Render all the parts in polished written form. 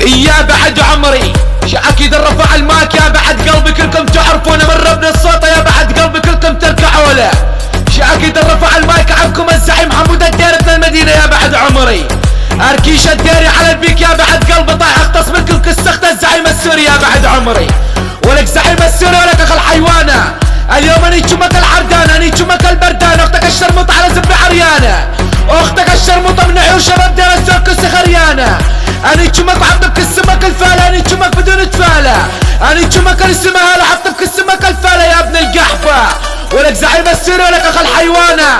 يا بعد عمري اكيد رفع المايك، يا بعد قلبي كلكم تعرفون من ربنا الصوت، يا بعد قلبي كلكم تركعوا له. اكيد رفع المايك عنكم الزعيم حمود الديري ابن المدينة يا بعد عمري. اركيش الديري على البيك يا بعد قلبي طايح اختص منكم كسخت الزعيم السوري يا بعد عمري. ولك زعيم السوري ولك اخ الحيوانة، اليوم اني شمك الحردان اني شمك البردان، اختك الشرموطة على زب عريانة، اختك الشرموطة من عيون شباب دير الزور كس خريانة. اني شمك وحطك السمك الفالة، اني شمك بدون تفالة، اني شمك السمها حطك السمك الفالة يا ابن القحبة. ولك زعيم السوري ولك اخ الحيوانة،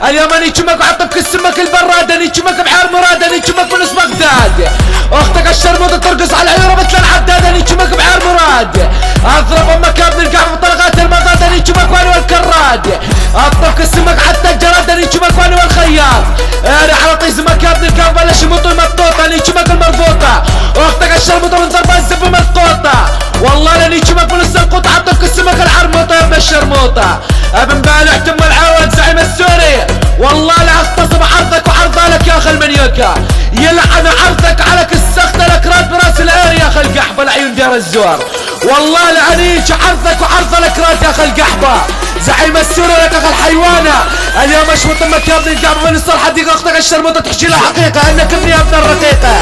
اليوم اني شمك وحطك السمك البراد، اني شمك بحار مراد، اني شمك من اسم بغداد، اختك الشرموطة ترقص على العيون مثل العداد، اني شمك بحار مراد، اضرب امك يا ابن القحبة بطلقات المضاد، اني شمك وانا والكراد، اطبك السمك حتى الجراد، اني شمك وانا والخياط، انا على طيزمك يا ابن القحبة بلا شموط المطوطة، اني شمك المربوطة، اختك الشرموطة من ضربات الزب مسقوطة، والله لاني شمك من السنقوطة حطك السمك الحرموطة يا ابن الشرموطة. ابن بالع تم العواد زعيم السوري، والله لا اغتصب عرضك وعرضالك يا اخي المنيوكا، يلعن عرضك على كسخت لك راد براس العير يا اخي القحبة العيون دير الزور، والله لعنيك عرضك وعرض لك راد يا اخي القحبة. زعيم السوري لك اخي الحيوانة، اليوم اشمط امك يا ابن القحبة من الصالحة ديك اختك الشرموطة تحشي لها حقيقة انك ابني يا ابن الرقيقة،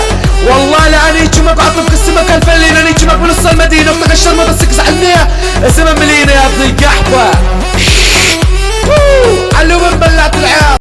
والله لعنيك شمك وعطبك السمك الفلين، اني شمك من نص المدينة اختك الشرموطة سكس عنية اسمها ملينة يا ابن القحبة. علو من بلعت العيار.